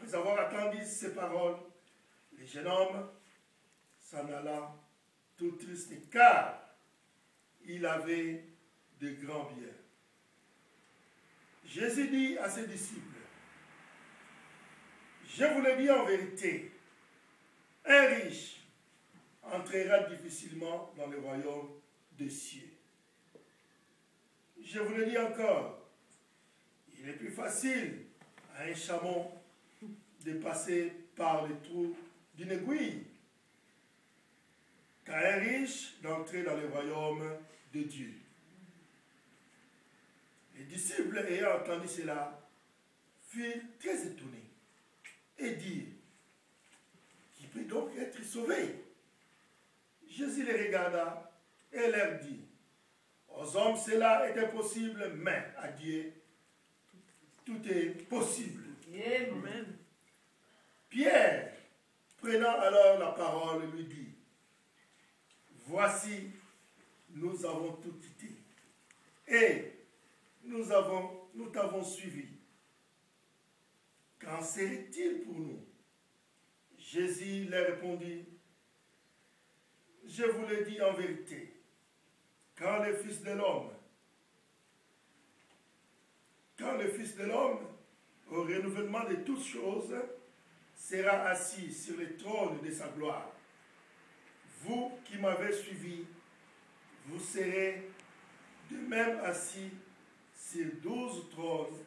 Après avoir attendu ces paroles, le jeune homme s'en alla tout triste, car il avait de grands biens. Jésus dit à ses disciples, je vous le dis en vérité, un riche entrera difficilement dans le royaume des cieux. Je vous le dis encore, il est plus facile à un chameau de passer par le trou d'une aiguille qu'à un riche d'entrer dans le royaume de Dieu. Les disciples, ayant entendu cela, furent très étonnés et dirent, qui peut donc être sauvé? Jésus les regarda et leur dit, aux hommes cela est impossible, mais à Dieu tout est possible. Amen. Pierre, prenant alors la parole, lui dit, voici, nous avons tout quitté et nous t'avons suivi. Qu'en serait-il pour nous? Jésus leur répondit, je vous le dis en vérité, quand le Fils de l'homme, au renouvellement de toutes choses, sera assis sur le trône de sa gloire, vous qui m'avez suivi, vous serez de même assis sur 12 trônes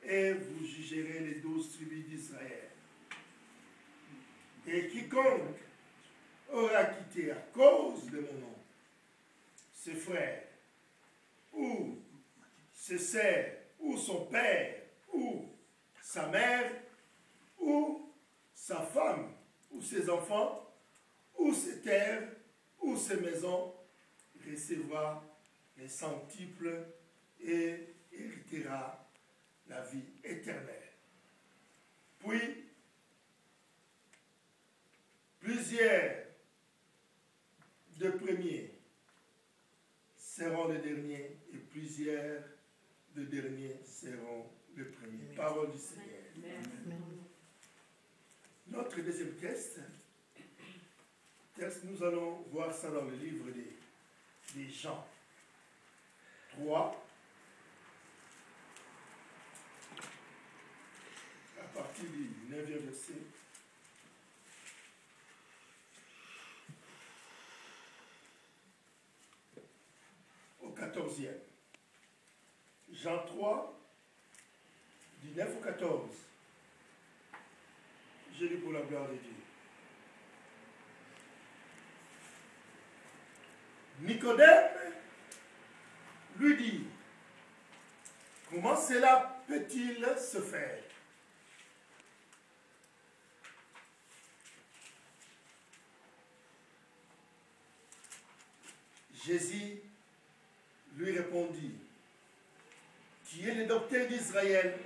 et vous jugerez les 12 tribus d'Israël. Et quiconque aura quitté à cause de mon nom ses frères, ou ses sœurs, ou son père, ou sa mère, ou sa femme, ou ses enfants, ou ses terres, ou ses maisons, recevra les centuples et héritera la vie éternelle. Puis, plusieurs de premiers seront les derniers et plusieurs de derniers seront les premiers. Parole du Seigneur. Amen. Notre deuxième texte, nous allons voir ça dans le livre des Jean 3, à partir du 9e verset. Au 14e. Jean 3, du 9 au 14. Je lis pour la gloire de Dieu. Nicodème lui dit, comment cela peut-il se faire? Jésus lui répondit, tu es le docteur d'Israël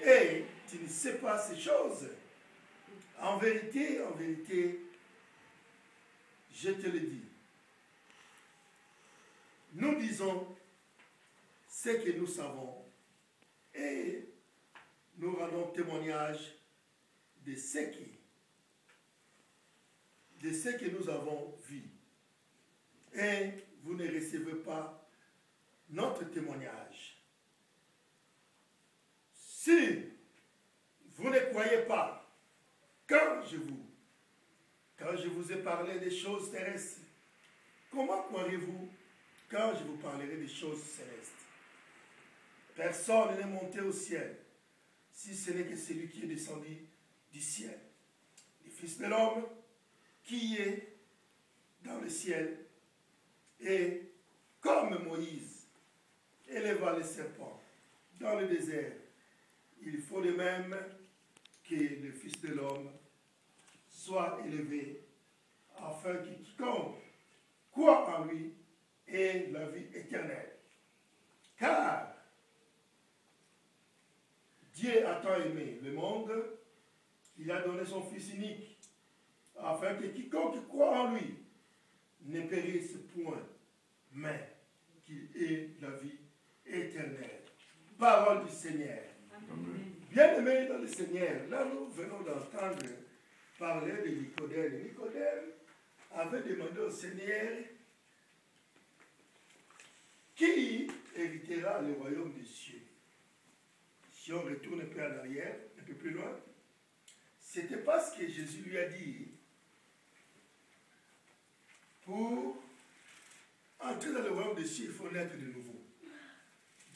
et tu ne sais pas ces choses. En vérité, je te le dis. Nous disons ce que nous savons et nous rendons témoignage de ce que nous avons vu. Et vous ne recevez pas notre témoignage. Si vous ne croyez pas, quand je vous ai parlé des choses terrestres, comment croirez-vous quand je vous parlerai des choses célestes? Personne n'est monté au ciel, si ce n'est que celui qui est descendu du ciel. Le Fils de l'homme qui est dans le ciel. Et comme Moïse éleva les serpents dans le désert, il faut de même que le Fils de l'homme soit élevé, afin que quiconque croit en lui ait la vie éternelle. Car Dieu a tant aimé le monde qu'il a donné son Fils unique, afin que quiconque croit en lui ne périsse point, mais qu'il ait la vie éternelle. Parole du Seigneur. Amen. Bien-aimés dans le Seigneur, là nous venons d'entendre parler de Nicodème. Nicodème avait demandé au Seigneur qui héritera le royaume des cieux. Si on retourne un peu en arrière, un peu plus loin, c'était parce que Jésus lui a dit, pour entrer dans le royaume des cieux, il faut naître de nouveau,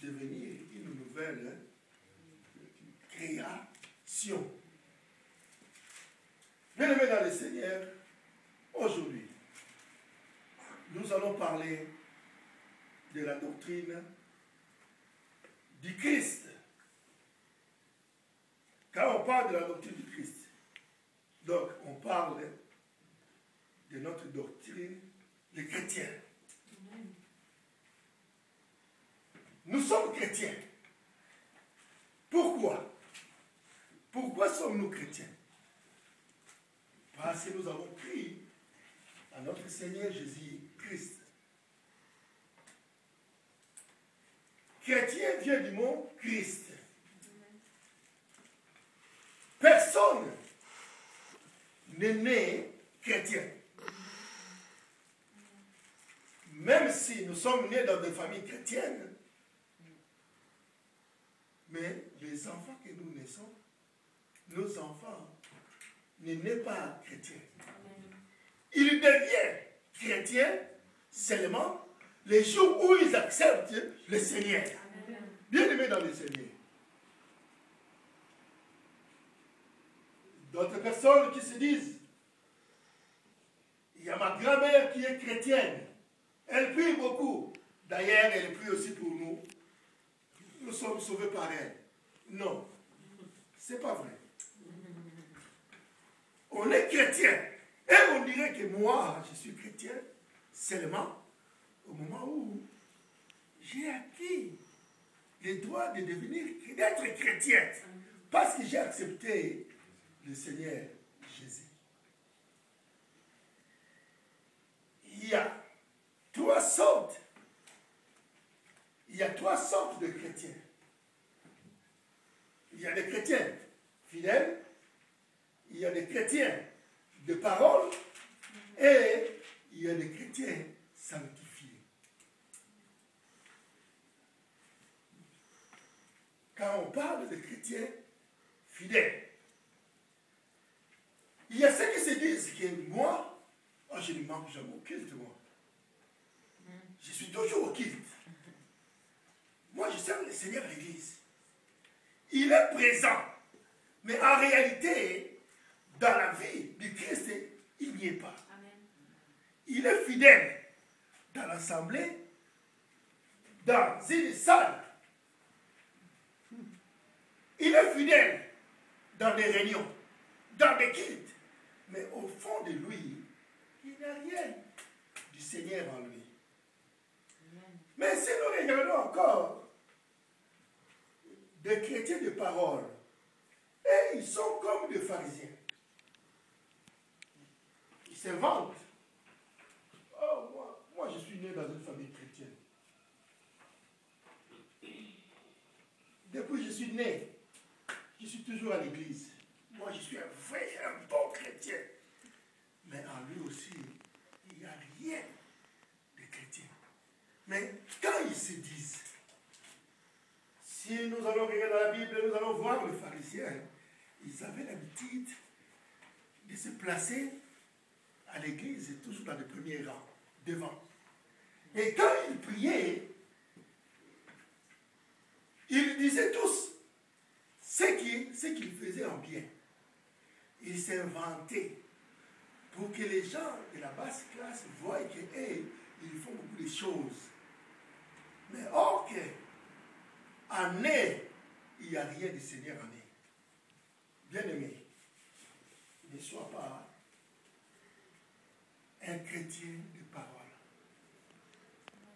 devenir une nouvelle création. Bien-aimés dans le Seigneur, aujourd'hui, nous allons parler de la doctrine du Christ. Quand on parle de la doctrine du Christ, donc on parle de notre doctrine, les chrétiens. Nous sommes chrétiens. Pourquoi? Pourquoi sommes-nous chrétiens? Parce que nous avons cru à notre Seigneur Jésus-Christ. Chrétien vient du mot Christ. Personne n'est né chrétien. Même si nous sommes nés dans des familles chrétiennes, mais les enfants que nous naissons, nos enfants ne naissent pas chrétiens. Ils deviennent chrétiens seulement les jours où ils acceptent le Seigneur. Bien-aimés dans le Seigneur. D'autres personnes qui se disent, il y a ma grand-mère qui est chrétienne. Elle prie beaucoup. D'ailleurs, elle prie aussi pour nous. Nous sommes sauvés par elle. Non, c'est pas vrai. On est chrétien. Et on dirait que moi, je suis chrétien seulement au moment où j'ai acquis le droit de devenir, d'être chrétien. Parce que j'ai accepté le Seigneur Jésus. Il y a trois sortes. Il y a trois sortes de chrétiens. Il y a des chrétiens fidèles, il y a des chrétiens de parole et il y a des chrétiens sanctifiés. Quand on parle de chrétiens fidèles, il y a ceux qui se disent que moi, oh, je ne manque jamais au culte, moi. Je suis toujours au culte. Moi, je sers le Seigneur à l'église. Il est présent. Mais en réalité, dans la vie du Christ, il n'y est pas. Amen. Il est fidèle dans l'assemblée, dans une salle. Il est fidèle dans des réunions, dans des cultes. Mais au fond de lui, il n'y a rien du Seigneur en lui. Amen. Mais si nous regardons encore des chrétiens de parole, et ils sont comme des pharisiens. Ils s'inventent. Oh, moi, je suis né dans une famille chrétienne. Depuis que je suis né, je suis toujours à l'église. Moi, je suis un bon chrétien. Mais en lui aussi, il n'y a rien de chrétien. Mais quand ils se disent, si nous allons regarder la Bible, nous allons voir les pharisiens. Ils avaient l'habitude de se placer à l'église, toujours dans le premier rang, devant. Et quand ils priaient, ils disaient tous ce qu'ils faisaient en bien. Ils s'inventaient pour que les gens de la basse classe voient qu'ils font beaucoup de choses. Mais or que en eux, il n'y a rien de Seigneur en eux. Bien-aimé, ne sois pas un chrétien de parole.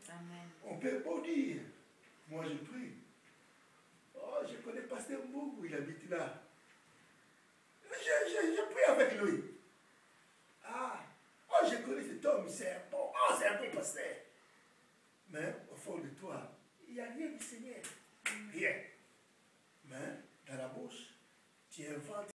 Amen. On peut pas dire, moi je prie. Oh, je connais Pasteur Mbougou, il habite là.